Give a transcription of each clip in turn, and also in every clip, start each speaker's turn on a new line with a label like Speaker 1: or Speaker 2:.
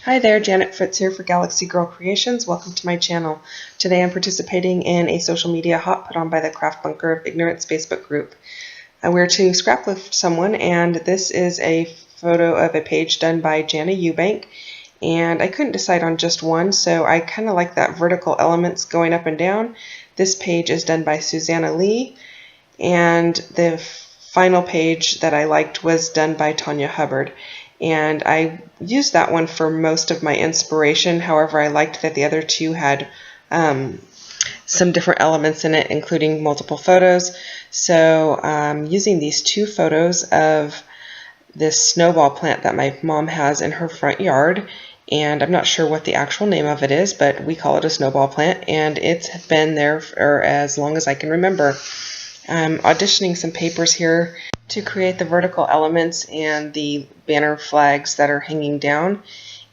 Speaker 1: Hi there, Janet Fritz here for Galaxy Girl Creations. Welcome to my channel. Today I'm participating in a social media hop put on by the Craft Bunker of Ignorance Facebook group. We're to scrap lift someone, and this is a photo of a page done by Jana Eubank. And I couldn't decide on just one, so I kind of like that vertical elements going up and down. This page is done by Susanna Lee, and the final page that I liked was done by Tanya Hubbard. And I used that one for most of my inspiration. However, I liked that the other two had some different elements in it, including multiple photos. So using these two photos of this snowball plant that my mom has in her front yard, and I'm not sure what the actual name of it is, but we call it a snowball plant, and it's been there for as long as I can remember. I'm auditioning some papers here to create the vertical elements and the banner flags that are hanging down,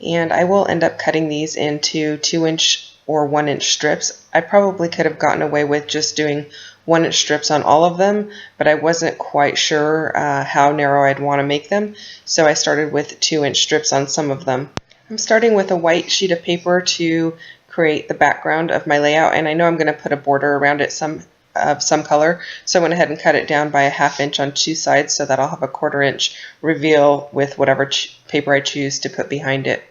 Speaker 1: and I will end up cutting these into 2-inch or 1-inch strips. I probably could have gotten away with just doing 1-inch strips on all of them, but I wasn't quite sure how narrow I'd want to make them, so I started with 2-inch strips on some of them. I'm starting with a white sheet of paper to create the background of my layout, and I know I'm going to put a border around it of some color, so I went ahead and cut it down by a 1/2 inch on two sides so that I'll have a 1/4 inch reveal with whatever paper I choose to put behind it.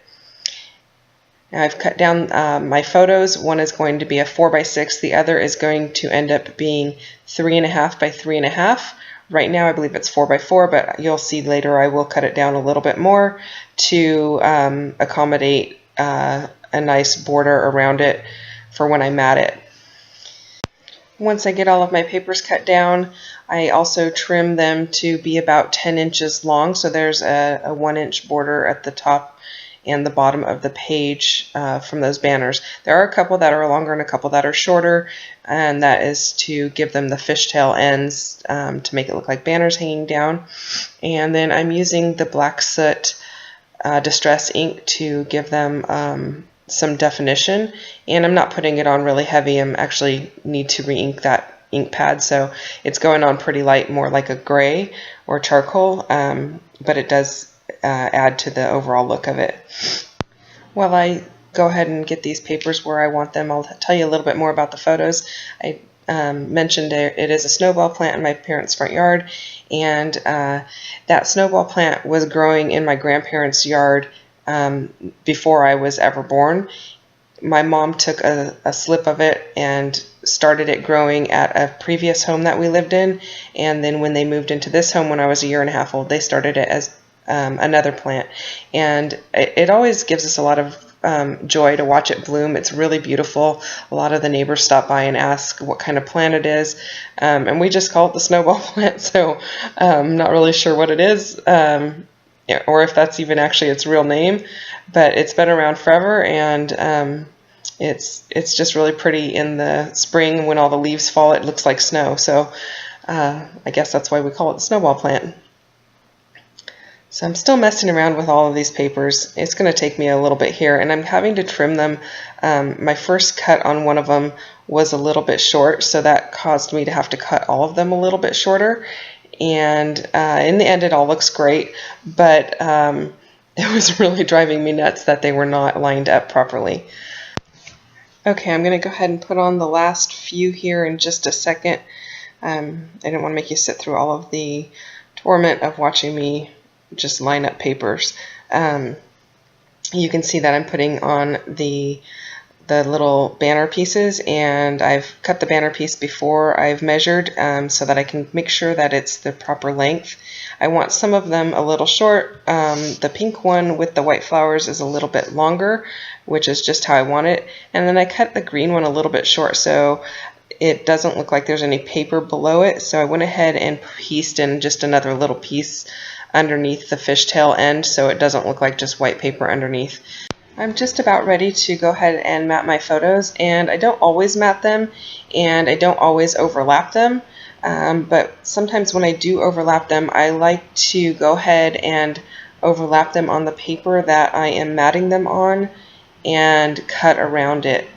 Speaker 1: Now I've cut down my photos. One is going to be a 4x6, the other is going to end up being 3.5 by 3.5. Right now I believe it's 4x4, but you'll see later I will cut it down a little bit more to accommodate a nice border around it for when I mat it. Once I get all of my papers cut down, I also trim them to be about 10 inches long, so there's a 1-inch border at the top and the bottom of the page from those banners. There are a couple that are longer and a couple that are shorter, and that is to give them the fishtail ends to make it look like banners hanging down. And then I'm using the Black Soot Distress ink to give them some definition, and I'm not putting it on really heavy. I'm actually need to re-ink that ink pad, so it's going on pretty light, more like a gray or charcoal, but it does add to the overall look of it. While I go ahead and get these papers where I want them, I'll tell you a little bit more about the photos. I mentioned it is a snowball plant in my parents' front yard, and that snowball plant was growing in my grandparents' yard before I was ever born. My mom took a slip of it and started it growing at a previous home that we lived in, and then when they moved into this home when I was 1.5 years old, they started it as another plant, and it always gives us a lot of joy to watch it bloom. It's really beautiful. A lot of the neighbors stop by and ask what kind of plant it is, and we just call it the snowball plant, so I'm not really sure what it is, or if that's even actually its real name, but it's been around forever, and it's just really pretty in the spring when all the leaves fall. It looks like snow, so I guess that's why we call it the snowball plant. So I'm still messing around with all of these papers. It's going to take me a little bit here, and I'm having to trim them. My first cut on one of them was a little bit short, so that caused me to have to cut all of them a little bit shorter. And in the end it all looks great, but it was really driving me nuts that they were not lined up properly. Okay, I'm going to go ahead and put on the last few here in just a second. I didn't want to make you sit through all of the torment of watching me just line up papers. You can see that I'm putting on the little banner pieces, and I've cut the banner piece before I've measured so that I can make sure that it's the proper length. I want some of them a little short. The pink one with the white flowers is a little bit longer, which is just how I want it, and then I cut the green one a little bit short so it doesn't look like there's any paper below it, so I went ahead and pieced in just another little piece underneath the fishtail end so it doesn't look like just white paper underneath. I'm just about ready to go ahead and mat my photos, and I don't always mat them and I don't always overlap them, but sometimes when I do overlap them, I like to go ahead and overlap them on the paper that I am matting them on and cut around it.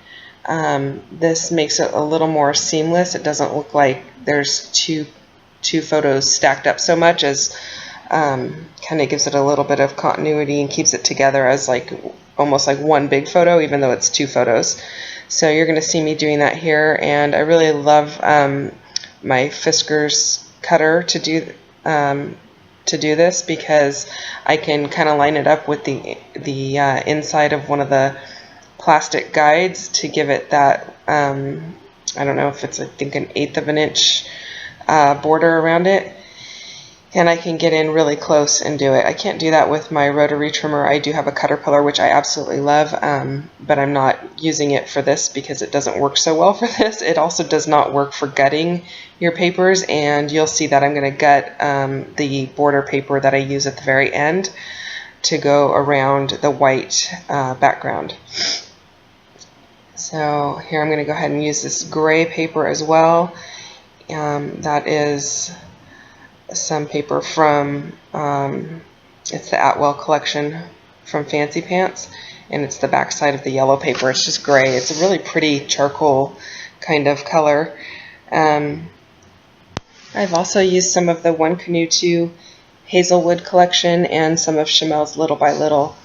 Speaker 1: This makes it a little more seamless. It doesn't look like there's two photos stacked up so much, as kind of gives it a little bit of continuity and keeps it together as like almost like one big photo, even though it's 2 photos. So you're going to see me doing that here, and I really love my Fiskars cutter to do this, because I can kind of line it up with the inside of one of the plastic guides to give it that I don't know if it's, I think, an 1/8 of an inch border around it, and I can get in really close and do it. I can't do that with my rotary trimmer. I do have a Caterpillar, which I absolutely love, but I'm not using it for this because it doesn't work so well for this. It also does not work for gutting your papers, and you'll see that I'm going to gut the border paper that I use at the very end to go around the white background. So here I'm going to go ahead and use this gray paper as well. That is some paper from, it's the Atwell collection from Fancy Pants, and it's the back side of the yellow paper. It's just gray. It's a really pretty charcoal kind of color. I've also used some of the One Canoe 2 Hazelwood collection and some of Chamel's Little by Little.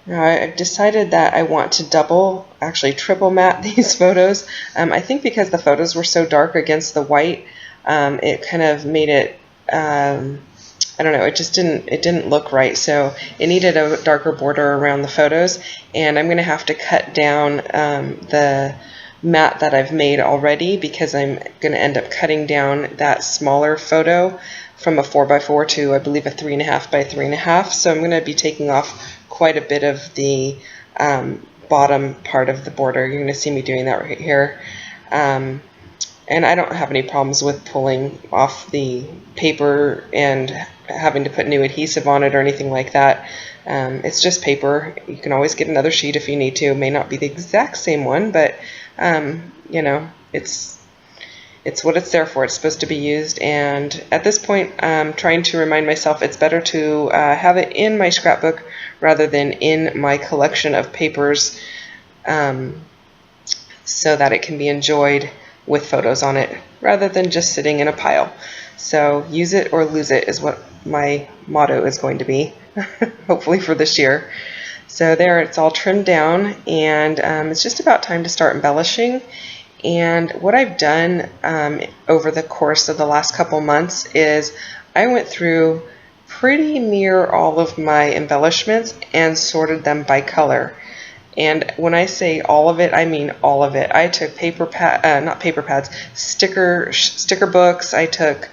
Speaker 1: Now, I've decided that I want to actually triple matte these photos. I think because the photos were so dark against the white, it kind of made it, I don't know, it didn't look right. So it needed a darker border around the photos, and I'm going to have to cut down the matte that I've made already, because I'm going to end up cutting down that smaller photo from a 4x4 to, I believe, a 3.5 by 3.5. So I'm going to be taking off quite a bit of the bottom part of the border. You're going to see me doing that right here. And I don't have any problems with pulling off the paper and having to put new adhesive on it or anything like that. It's just paper. You can always get another sheet if you need to. It may not be the exact same one, but you know, it's what it's there for. It's supposed to be used, and at this point I'm trying to remind myself it's better to have it in my scrapbook rather than in my collection of papers, so that it can be enjoyed with photos on it rather than just sitting in a pile. So use it or lose it is what my motto is going to be, hopefully for this year. So there, it's all trimmed down, and it's just about time to start embellishing. And what I've done over the course of the last couple months is I went through pretty near all of my embellishments and sorted them by color. And when I say all of it, I mean all of it. I took sticker books. I took,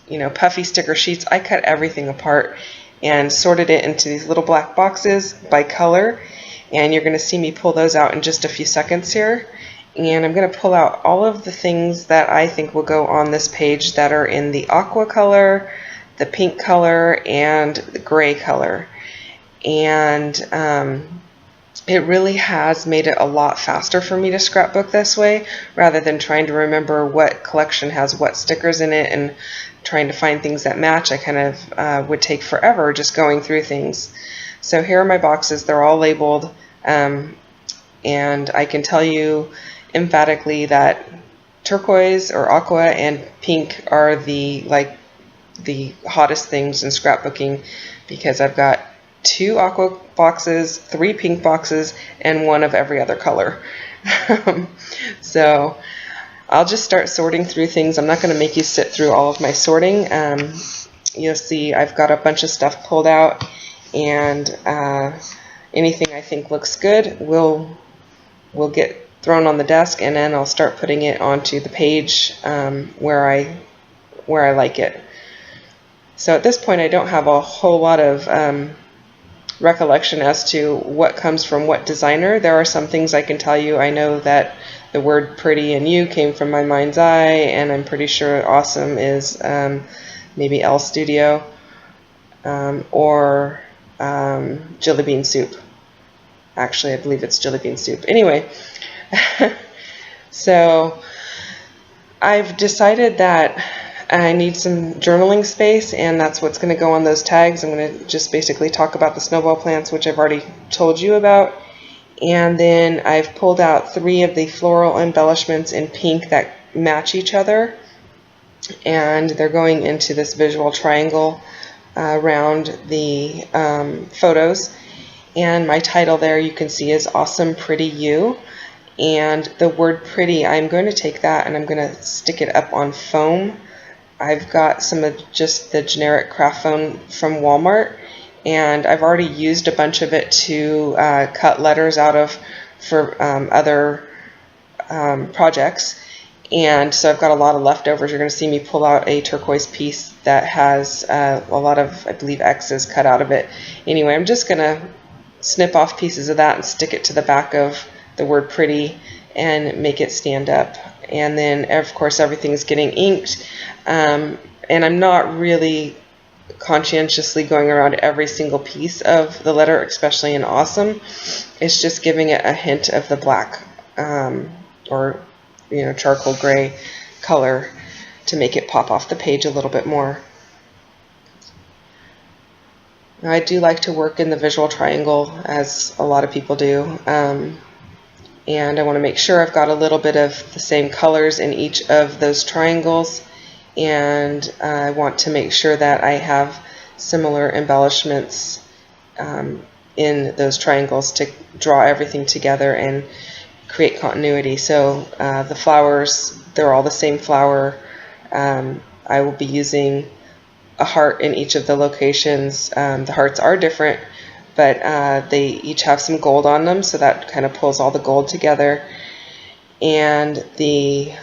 Speaker 1: you know, puffy sticker sheets. I cut everything apart and sorted it into these little black boxes by color. And you're going to see me pull those out in just a few seconds here. And I'm going to pull out all of the things that I think will go on this page that are in the aqua color, the pink color, and the gray color. And it really has made it a lot faster for me to scrapbook this way, rather than trying to remember what collection has what stickers in it and trying to find things that match. I kind of would take forever just going through things. So here are my boxes. They're all labeled, and I can tell you emphatically that turquoise or aqua and pink are the hottest things in scrapbooking, because I've got 2 aqua boxes, 3 pink boxes, and 1 of every other color. So I'll just start sorting through things. I'm not going to make you sit through all of my sorting. You'll see I've got a bunch of stuff pulled out, and anything I think looks good will get thrown on the desk, and then I'll start putting it onto the page where I like it. So at this point I don't have a whole lot of recollection as to what comes from what designer. There are some things I can tell you. I know that the word pretty and you came from my mind's eye, and I'm pretty sure awesome is maybe Elle Studio or Jelly Bean Soup. Actually, I believe it's Jelly Bean Soup. Anyway, so I've decided that I need some journaling space, and that's what's going to go on those tags. I'm going to just basically talk about the snowball plants, which I've already told you about. And then I've pulled out 3 of the floral embellishments in pink that match each other, and they're going into this visual triangle around the photos. And my title there, you can see, is Awesome Pretty You. And the word pretty, I'm going to take that and I'm going to stick it up on foam. I've got some of just the generic craft foam from Walmart, and I've already used a bunch of it to cut letters out of for other projects. And so I've got a lot of leftovers. You're going to see me pull out a turquoise piece that has a lot of, I believe, X's cut out of it. Anyway, I'm just going to snip off pieces of that and stick it to the back of the word pretty and make it stand up. And then, of course, everything's getting inked. And I'm not really conscientiously going around every single piece of the letter, especially in Awesome. It's just giving it a hint of the black or charcoal gray color to make it pop off the page a little bit more. Now, I do like to work in the visual triangle, as a lot of people do, and I want to make sure I've got a little bit of the same colors in each of those triangles, and I want to make sure that I have similar embellishments in those triangles to draw everything together and create continuity. So the flowers, they're all the same flower. I will be using a heart in each of the locations. The hearts are different, but they each have some gold on them, so that kind of pulls all the gold together. And the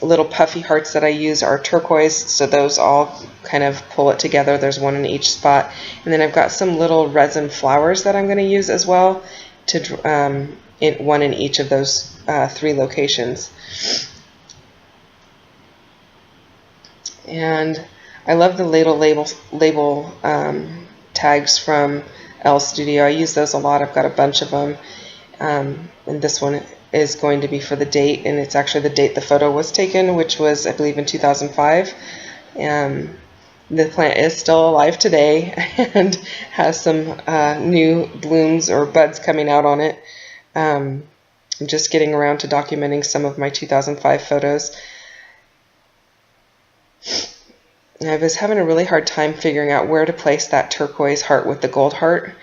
Speaker 1: little puffy hearts that I use are turquoise, so those all kind of pull it together. There's one in each spot. And then I've got some little resin flowers that I'm going to use as well, to one in each of those 3 locations. And I love the label tags from Elle Studio. I use those a lot. I've got a bunch of them. And this one is going to be for the date, and it's actually the date the photo was taken, which was, I believe, in 2005. The plant is still alive today and has some new blooms or buds coming out on it. I'm just getting around to documenting some of my 2005 photos. I was having a really hard time figuring out where to place that turquoise heart with the gold heart,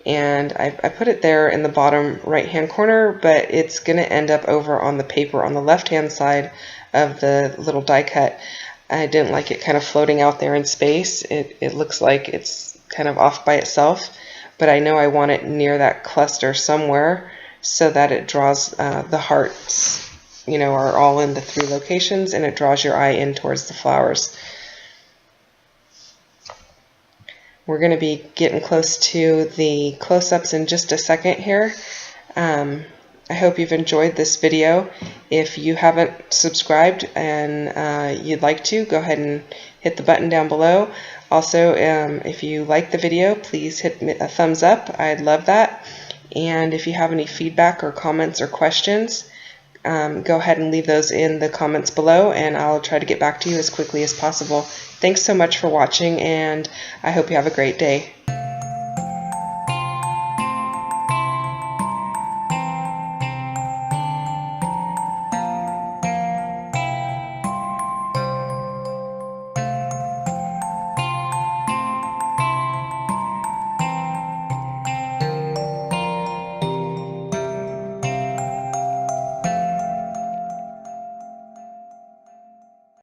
Speaker 1: and I put it there in the bottom right hand corner, but it's going to end up over on the paper on the left hand side of the little die cut. I didn't like it kind of floating out there in space. It looks like it's kind of off by itself, but I know I want it near that cluster somewhere so that it draws the hearts, are all in the 3 locations, and it draws your eye in towards the flowers. We're going to be getting close to the close-ups in just a second here. I hope you've enjoyed this video. If you haven't subscribed and you'd like to, go ahead and hit the button down below. Also, if you like the video, please hit a thumbs up. I'd love that. And if you have any feedback or comments or questions, go ahead and leave those in the comments below, and I'll try to get back to you as quickly as possible. Thanks so much for watching, and I hope you have a great day.